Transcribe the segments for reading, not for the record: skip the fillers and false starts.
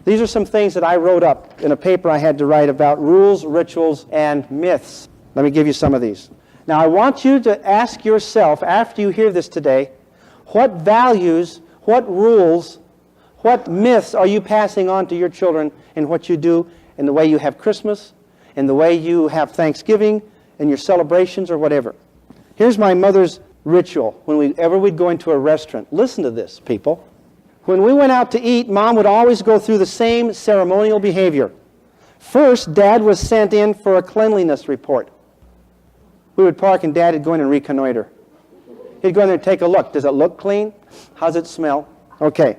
These are some things that I wrote up in a paper I had to write about rules, rituals, and myths. Let me give you some of these. Now, I want you to ask yourself, after you hear this today, what values, what rules, what myths are you passing on to your children in what you do, in the way you have Christmas, in the way you have Thanksgiving, in your celebrations, or whatever. Here's my mother's ritual whenever we'd go into a restaurant. Listen to this, people. When we went out to eat, Mom would always go through the same ceremonial behavior. First, Dad was sent in for a cleanliness report. We would park and Dad would go in and reconnoiter. He'd go in there and take a look. Does it look clean? How's it smell? Okay.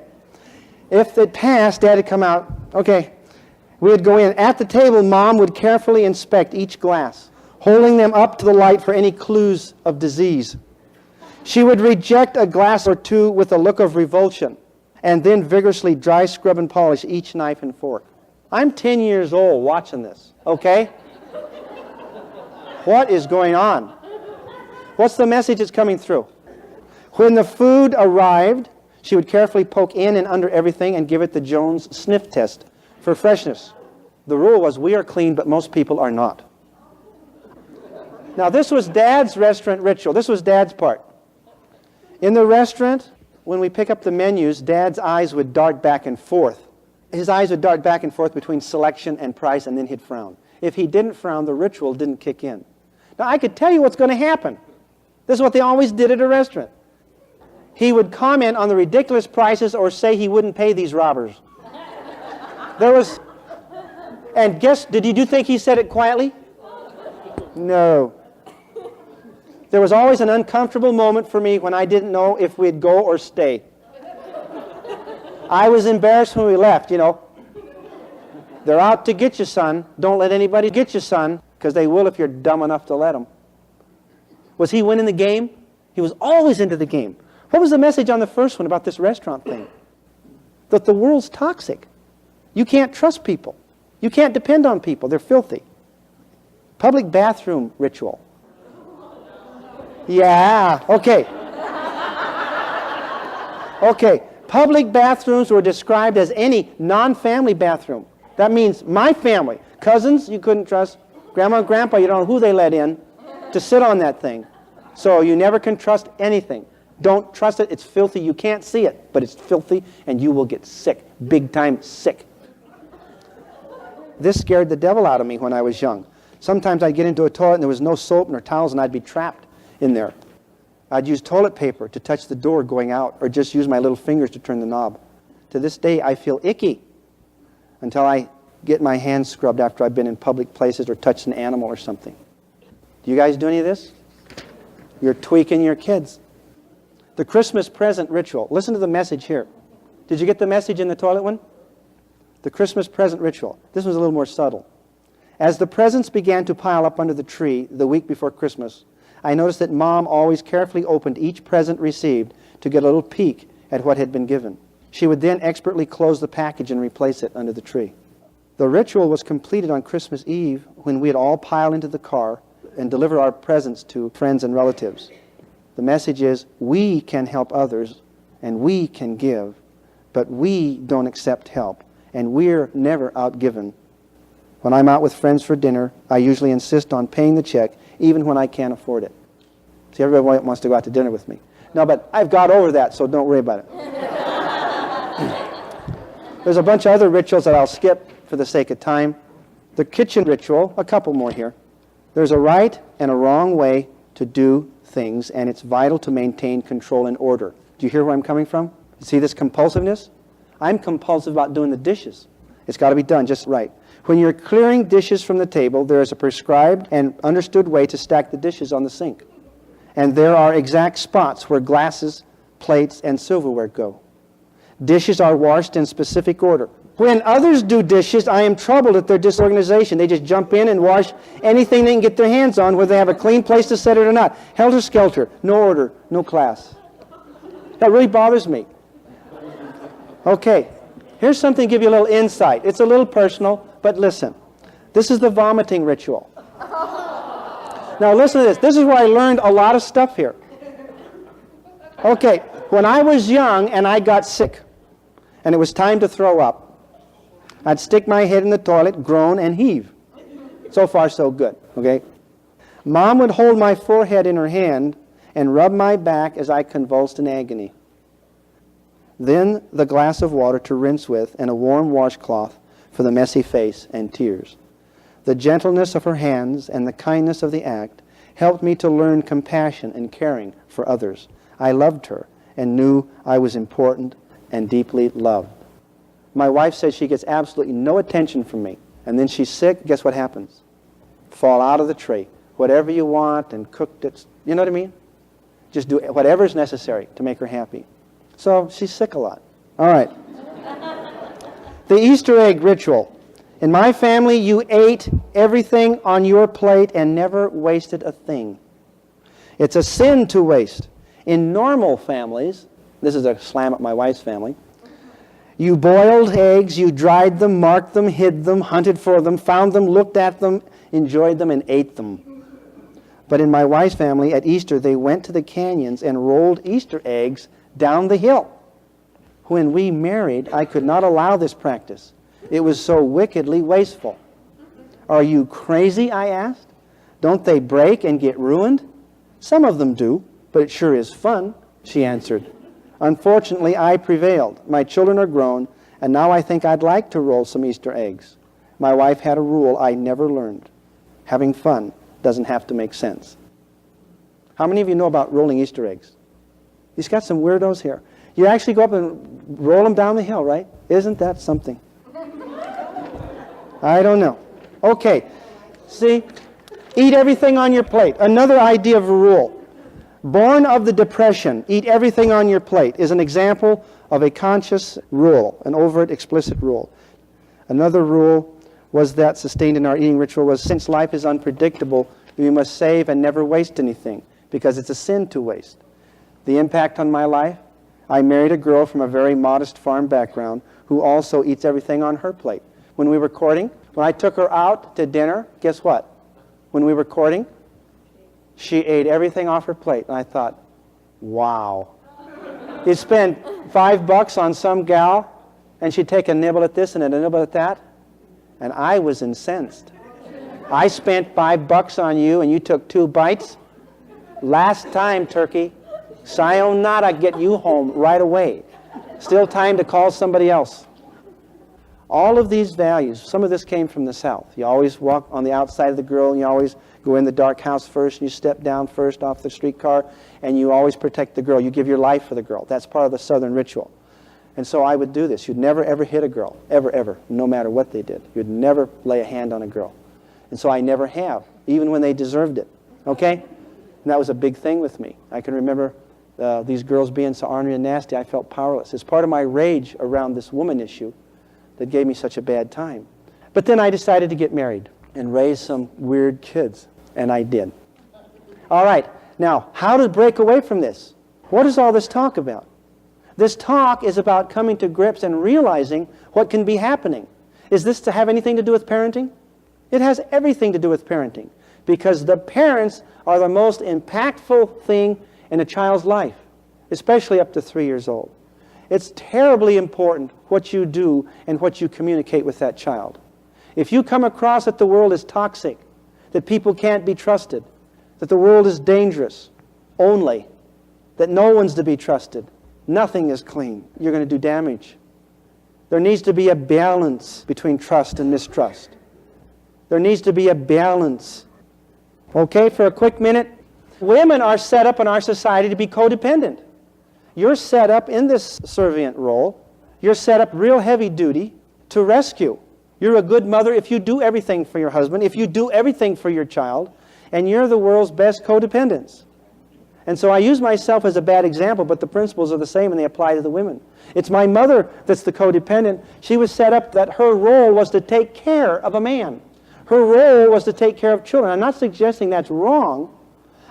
If it passed, Dad would come out. Okay. We'd go in. At the table, Mom would carefully inspect each glass, holding them up to the light for any clues of disease. She would reject a glass or two with a look of revulsion, and then vigorously dry scrub and polish each knife and fork. I'm 10 years old watching this, okay? What is going on? What's the message that's coming through? When the food arrived, she would carefully poke in and under everything and give it the Jones sniff test for freshness. The rule was, we are clean, but most people are not. Now, this was Dad's restaurant ritual. This was Dad's part. In the restaurant, when we pick up the menus, Dad's eyes would dart back and forth. His eyes would dart back and forth between selection and price, and then he'd frown. If he didn't frown, the ritual didn't kick in. Now, I could tell you what's going to happen. This is what they always did at a restaurant. He would comment on the ridiculous prices or say he wouldn't pay these robbers. And did you think he said it quietly? No. There was always an uncomfortable moment for me when I didn't know if we'd go or stay. I was embarrassed when we left, you know. They're out to get you, son. Don't let anybody get you, son, because they will if you're dumb enough to let them. Was he winning the game? He was always into the game. What was the message on the first one about this restaurant thing? That the world's toxic. You can't trust people. You can't depend on people. They're filthy. Public bathroom ritual. Yeah, okay. Okay, public bathrooms were described as any non-family bathroom. That means my family. Cousins, you couldn't trust. Grandma and Grandpa, you don't know who they let in to sit on that thing. So you never can trust anything. Don't trust it. It's filthy. You can't see it, but it's filthy, and you will get sick. Big time sick. This scared the devil out of me when I was young. Sometimes I'd get into a toilet and there was no soap nor towels, and I'd be trapped in there. I'd use toilet paper to touch the door going out, or just use my little fingers to turn the knob. To this day, I feel icky until I get my hands scrubbed after I've been in public places or touched an animal or something. Do you guys do any of this? You're tweaking your kids. The Christmas present ritual. Listen to the message here. Did you get the message in the toilet one? The Christmas present ritual. This was a little more subtle. As the presents began to pile up under the tree the week before Christmas, I noticed that Mom always carefully opened each present received to get a little peek at what had been given. She would then expertly close the package and replace it under the tree. The ritual was completed on Christmas Eve when we'd all pile into the car and deliver our presents to friends and relatives. The message is, we can help others and we can give, but we don't accept help, and we're never outgiven. When I'm out with friends for dinner, I usually insist on paying the check, even when I can't afford it. See, everybody wants to go out to dinner with me. No, but I've got over that, so don't worry about it. There's a bunch of other rituals that I'll skip for the sake of time. The kitchen ritual, a couple more here. There's a right and a wrong way to do things, and it's vital to maintain control and order. Do you hear where I'm coming from? You see this compulsiveness? I'm compulsive about doing the dishes. It's got to be done just right. When you're clearing dishes from the table, there is a prescribed and understood way to stack the dishes on the sink. And there are exact spots where glasses, plates, and silverware go. Dishes are washed in specific order. When others do dishes, I am troubled at their disorganization. They just jump in and wash anything they can get their hands on, whether they have a clean place to set it or not. Helter-skelter, no order, no class. That really bothers me. Okay, here's something to give you a little insight. It's a little personal, but listen. This is the vomiting ritual. Now listen to this. This is where I learned a lot of stuff here. Okay, when I was young and I got sick, and it was time to throw up, I'd stick my head in the toilet, groan, and heave. So far, so good, okay? Mom would hold my forehead in her hand and rub my back as I convulsed in agony. Then the glass of water to rinse with and a warm washcloth for the messy face and tears. The gentleness of her hands and the kindness of the act helped me to learn compassion and caring for others. I loved her and knew I was important and deeply loved. My wife says she gets absolutely no attention from me. And then she's sick, guess what happens? Fall out of the tray. Whatever you want and cooked it. You know what I mean? Just do whatever is necessary to make her happy. So she's sick a lot. All right. The Easter egg ritual. In my family, you ate everything on your plate and never wasted a thing. It's a sin to waste. In normal families, this is a slam at my wife's family, you boiled eggs, you dried them, marked them, hid them, hunted for them, found them, looked at them, enjoyed them, and ate them. But in my wife's family, at Easter, they went to the canyons and rolled Easter eggs down the hill. When we married, I could not allow this practice. It was so wickedly wasteful. Are you crazy, I asked? Don't they break and get ruined? Some of them do, but it sure is fun, she answered. Unfortunately, I prevailed. My children are grown, and now I think I'd like to roll some Easter eggs. My wife had a rule I never learned. Having fun doesn't have to make sense. How many of you know about rolling Easter eggs? He's got some weirdos here. You actually go up and roll them down the hill, right? Isn't that something? I don't know. Okay, see? Eat everything on your plate. Another idea of a rule. Born of the Depression, eat everything on your plate, is an example of a conscious rule, an overt, explicit rule. Another rule was that sustained in our eating ritual was, since life is unpredictable, we must save and never waste anything, because it's a sin to waste. The impact on my life? I married a girl from a very modest farm background who also eats everything on her plate. When we were courting, when I took her out to dinner, guess what? When we were courting, she ate everything off her plate. And I thought, wow. You spend $5 on some gal, and she'd take a nibble at this and a nibble at that. And I was incensed. I spent $5 on you, and you took 2 bites. Last time, turkey. Sayonara, get you home right away. Still time to call somebody else. All of these values, some of this came from the South. You always walk on the outside of the girl, and you always go in the dark house first, and you step down first off the streetcar, and you always protect the girl. You give your life for the girl. That's part of the Southern ritual. And so I would do this. You'd never, ever hit a girl. Ever, ever. No matter what they did. You'd never lay a hand on a girl. And so I never have, even when they deserved it. Okay? And that was a big thing with me. I can remember these girls being so ornery and nasty, I felt powerless. It's part of my rage around this woman issue that gave me such a bad time. But then I decided to get married and raise some weird kids. And I did. All right. Now, how to break away from this? What is all this talk about? This talk is about coming to grips and realizing what can be happening. Is this to have anything to do with parenting? It has everything to do with parenting, because the parents are the most impactful thing in a child's life, especially up to 3 years old. It's terribly important what you do and what you communicate with that child. If you come across that the world is toxic, that people can't be trusted, that the world is dangerous only, that no one's to be trusted, nothing is clean, you're going to do damage. There needs to be a balance between trust and mistrust. There needs to be a balance. Okay, for a quick minute. Women are set up in our society to be codependent. You're set up in this servient role. You're set up real heavy duty to rescue. You're a good mother if you do everything for your husband, if you do everything for your child, and you're the world's best codependents. And so I use myself as a bad example, but the principles are the same and they apply to the women. It's my mother that's the codependent. She was set up that her role was to take care of a man. Her role was to take care of children. I'm not suggesting that's wrong.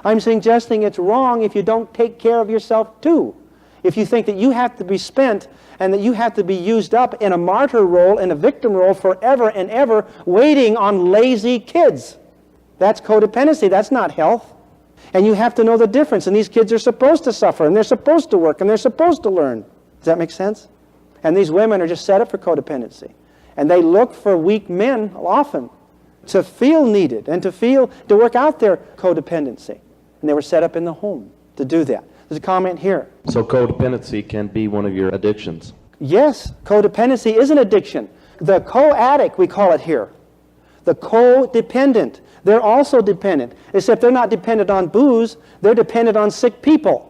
I'm suggesting it's wrong if you don't take care of yourself too. If you think that you have to be spent and that you have to be used up in a martyr role, in a victim role forever and ever, waiting on lazy kids. That's codependency. That's not health. And you have to know the difference. And these kids are supposed to suffer, and they're supposed to work, and they're supposed to learn. Does that make sense? And these women are just set up for codependency. And they look for weak men often to feel needed and to work out their codependency. And they were set up in the home to do that. There's a comment here. So codependency can be one of your addictions. Yes, codependency is an addiction. The co-addict, we call it here. The codependent. They're also dependent, except they're not dependent on booze. They're dependent on sick people.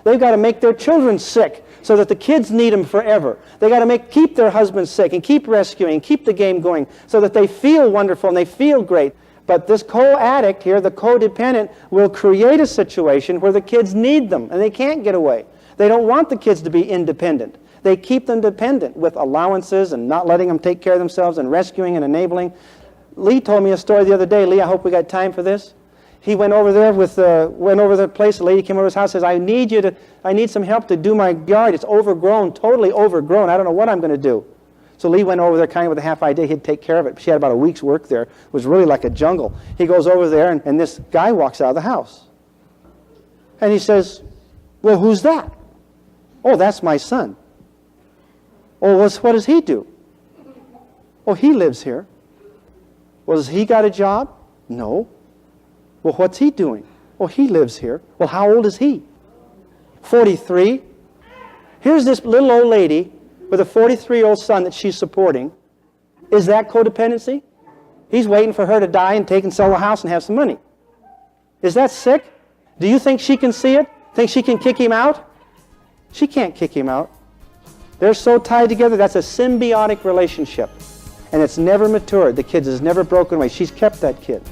They've got to make their children sick so that the kids need them forever. They've got to keep their husbands sick and keep rescuing, keep the game going so that they feel wonderful and they feel great. But this co-addict here, the codependent, will create a situation where the kids need them and they can't get away. They don't want the kids to be independent. They keep them dependent with allowances and not letting them take care of themselves and rescuing and enabling. Lee told me a story the other day. Lee, I hope we got time for this. He went over there went over the place. A lady came over his house and says, I need some help to do my yard. It's overgrown, totally overgrown. I don't know what I'm going to do. So Lee went over there kind of with a half idea he'd take care of it. She had about a week's work there. It was really like a jungle. He goes over there and this guy walks out of the house. And he says, well, who's that? Oh, that's my son. Oh, what does he do? Oh, he lives here. Well, has he got a job? No. Well, what's he doing? Well, he lives here. Well, how old is he? 43. Here's this little old lady with a 43-year-old son that she's supporting. Is that codependency? He's waiting for her to die and sell the house and have some money. Is that sick? Do you think she can see it? Think she can kick him out? She can't kick him out. They're so tied together. That's a symbiotic relationship. And it's never matured. The kid has never broken away. She's kept that kid.